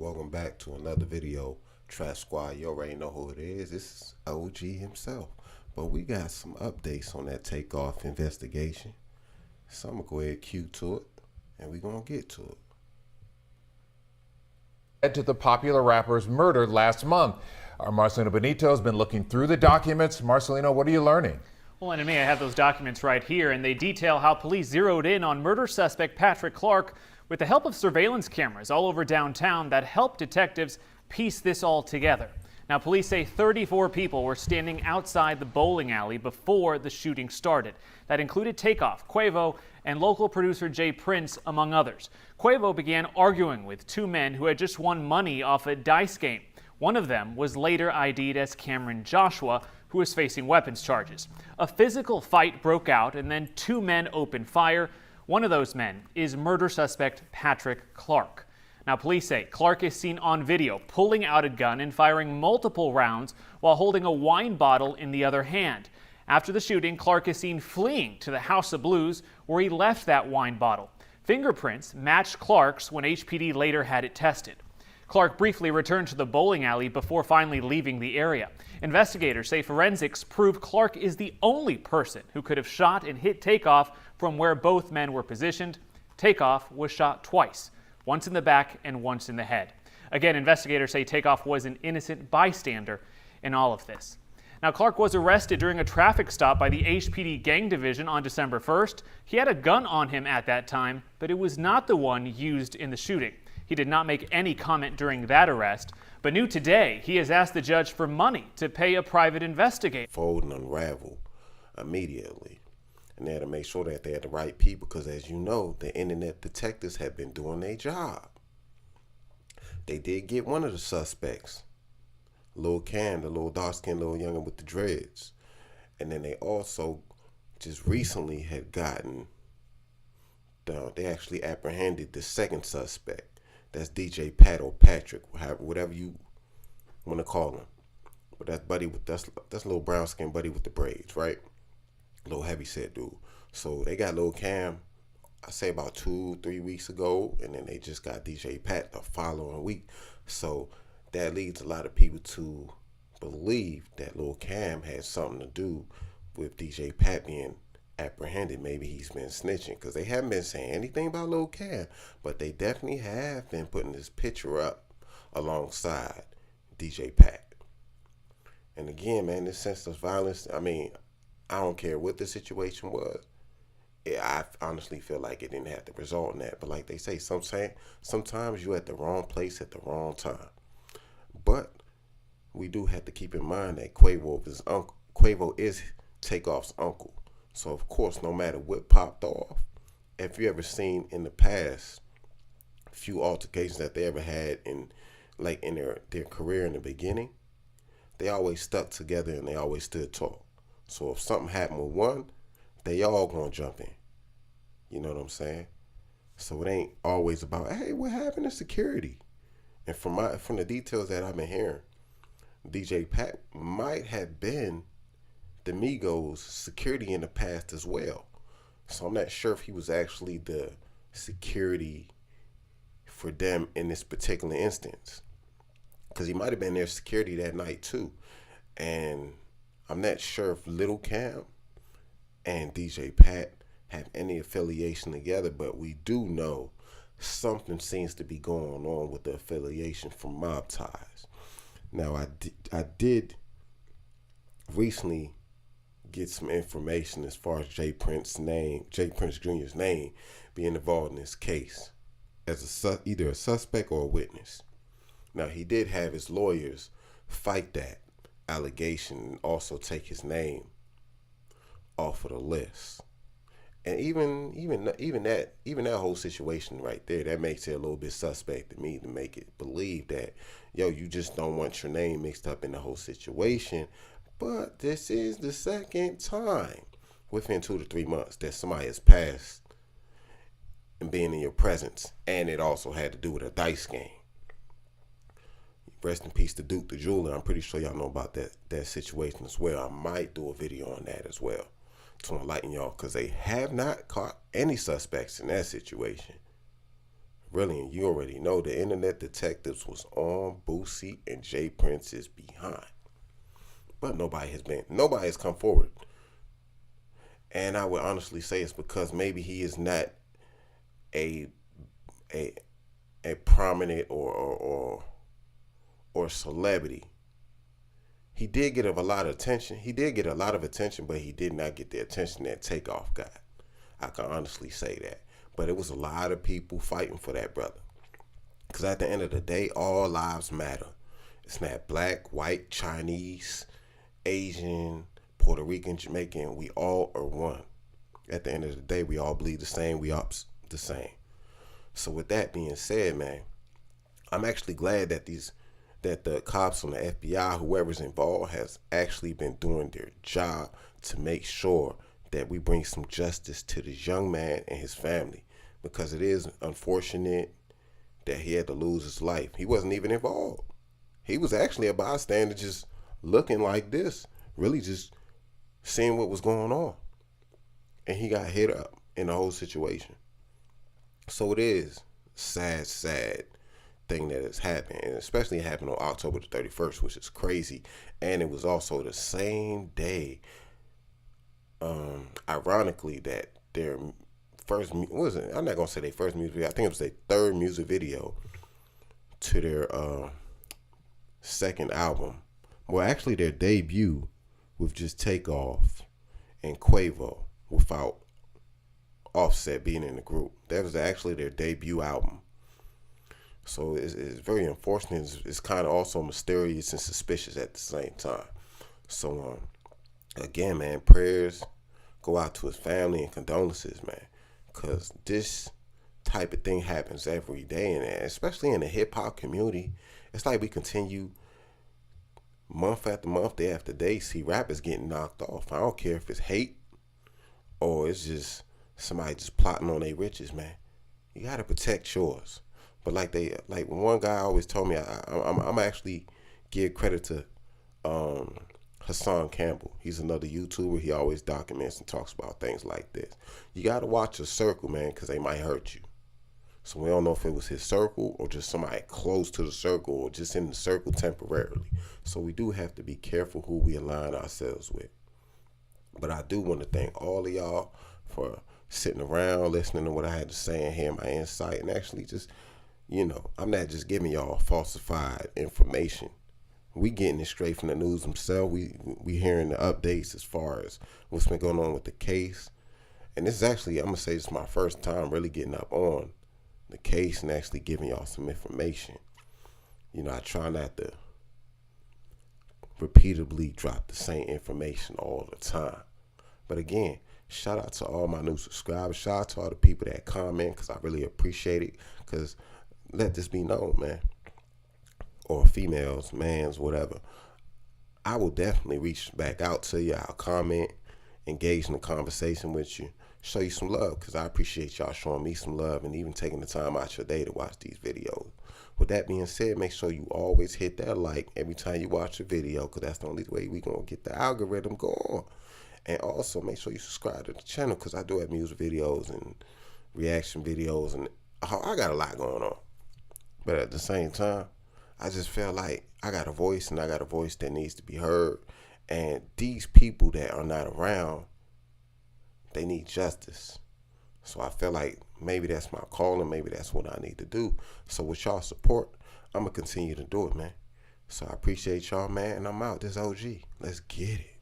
Welcome back to another video. Trap Squad, you already know who it is. This is OG himself. But we got some updates on that Takeoff investigation. So I'm going to go ahead and cue to it, and we're going to get to it. Led to the popular rapper's murder last month. Our Marcelino Benito has been looking through the documents. Marcelino, what are you learning? Well, and me, I have those documents right here, and they detail how police zeroed in on murder suspect Patrick Clark with the help of surveillance cameras all over downtown that helped detectives piece this all together. Now, police say 34 people were standing outside the bowling alley before the shooting started. That included Takeoff, Quavo, and local producer J Prince, among others. Quavo began arguing with two men who had just won money off a dice game. One of them was later ID'd as Cameron Joshua, who is facing weapons charges. A physical fight broke out, and then two men opened fire. One of those men is murder suspect Patrick Clark. Now, police say Clark is seen on video pulling out a gun and firing multiple rounds while holding a wine bottle in the other hand. After the shooting, Clark is seen fleeing to the House of Blues, where he left that wine bottle. Fingerprints matched Clark's when HPD later had it tested. Clark briefly returned to the bowling alley before finally leaving the area. Investigators say forensics prove Clark is the only person who could have shot and hit Takeoff from where both men were positioned. Takeoff was shot twice, once in the back and once in the head. Again, investigators say Takeoff was an innocent bystander in all of this. Now, Clark was arrested during a traffic stop by the HPD Gang Division on December 1st. He had a gun on him at that time, but it was not the one used in the shooting. He did not make any comment during that arrest, but new today, he has asked the judge for money to pay a private investigator. Fold and unravel immediately. And they had to make sure that they had the right people, because as you know, the internet detectives have been doing their job. They did get one of the suspects, Lil Cam, the little dark-skinned little youngin with the dreads. And then they also just recently had gotten, they actually apprehended the second suspect. That's DJ Pat or Patrick, whatever you want to call him. But that's buddy with that's little brown skinned buddy with the braids, right? Little heavy set dude. So they got Lil Cam, I say about 2-3 weeks ago, and then they just got DJ Pat the following week. So that leads a lot of people to believe that Lil Cam had something to do with DJ Pat being apprehended. Maybe he's been snitching, because they haven't been saying anything about Lil Cam, but they definitely have been putting this picture up alongside DJ Pat. And again, man, this senseless violence, I mean, I don't care what the situation was. I honestly feel like it didn't have to result in that. But like they say, sometimes you're at the wrong place at the wrong time. But we do have to keep in mind that Quavo is Takeoff's uncle. So of course, no matter what popped off, if you ever seen in the past few altercations that they ever had in their career in the beginning, they always stuck together and they always stood tall. So if something happened with one, they all gonna jump in. You know what I'm saying? So it ain't always about, hey, what happened to security? And from the details that I've been hearing, DJ Pat might have been the Migos security in the past as well. So I'm not sure if he was actually the security for them in this particular instance, because he might have been their security that night too. And I'm not sure if Lil Cam and DJ Pat have any affiliation together, but we do know something seems to be going on with the affiliation from mob ties. Now, I did recently get some information as far as J Prince Jr.'s name being involved in this case as either a suspect or a witness. Now, he did have his lawyers fight that allegation and also take his name off of the list. And even that whole situation right there, that makes it a little bit suspect to me, to make it believe that, yo, you just don't want your name mixed up in the whole situation. But this is the second time within 2 to 3 months that somebody has passed and being in your presence, and it also had to do with a dice game. Rest in peace to Duke the Jeweler. I'm pretty sure y'all know about that situation as well. I might do a video on that as well to enlighten y'all, because they have not caught any suspects in that situation. really, and you already know, the internet detectives was on Boosie and Jay Prince's behind. But nobody has come forward. And I would honestly say it's because maybe he is not a prominent or celebrity. He did get a lot of attention. But he did not get the attention that Takeoff got. I can honestly say that. But it was a lot of people fighting for that brother. Because at the end of the day, all lives matter. It's not black, white, Chinese, Asian, Puerto Rican, Jamaican. We all are one. At the end of the day, we all bleed the same. We all the same. So with that being said, man, I'm actually glad that the cops and the FBI, whoever's involved, has actually been doing their job to make sure that we bring some justice to this young man and his family, because it is unfortunate that he had to lose his life. He wasn't even involved. He was actually a bystander, just looking like this, really just seeing what was going on. And he got hit up in the whole situation. So it is sad thing that has happened, and especially it happened on October the 31st, which is crazy. And it was also the same day, ironically, that their first, I'm not gonna say their first music video, I think it was their third music video to their second album. Well, actually their debut with just Takeoff and Quavo without Offset being in the group. That was actually their debut album. So it's very unfortunate. It's kind of also mysterious and suspicious at the same time. So again, man, prayers go out to his family and condolences, man, because this type of thing happens every day, and especially in the hip hop community. It's like we continue month after month, day after day, see rappers getting knocked off. I don't care if it's hate or it's just somebody just plotting on their riches, man. You gotta protect yours. But like one guy always told me, I'm actually give credit to Hassan Campbell. He's another YouTuber. He always documents and talks about things like this. You gotta watch your circle, man, because they might hurt you. So we don't know if it was his circle or just somebody close to the circle or just in the circle temporarily. So we do have to be careful who we align ourselves with. But I do want to thank all of y'all for sitting around, listening to what I had to say and hearing my insight, and actually just, I'm not just giving y'all falsified information. We getting it straight from the news themselves. We hearing the updates as far as what's been going on with the case. And this is actually, I'm going to say this is my first time really getting up on the case and actually giving y'all some information. I try not to repeatedly drop the same information all the time. But again, shout out to all my new subscribers. Shout out to all the people that comment, because I really appreciate it. Because let this be known, man, or females, mans, whatever, I will definitely reach back out to you. I'll comment, engage in a conversation with you, show you some love, because I appreciate y'all showing me some love and even taking the time out your day to watch these videos. With that being said, make sure you always hit that like every time you watch a video, because that's the only way we're going to get the algorithm going. And also make sure you subscribe to the channel, because I do have music videos and reaction videos, and I got a lot going on. But at the same time, I just feel like I got a voice, and I got a voice that needs to be heard. And these people that are not around, they need justice. So I feel like maybe that's my calling. Maybe that's what I need to do. So with y'all support, I'm going to continue to do it, man. So I appreciate y'all, man. And I'm out. This OG. Let's get it.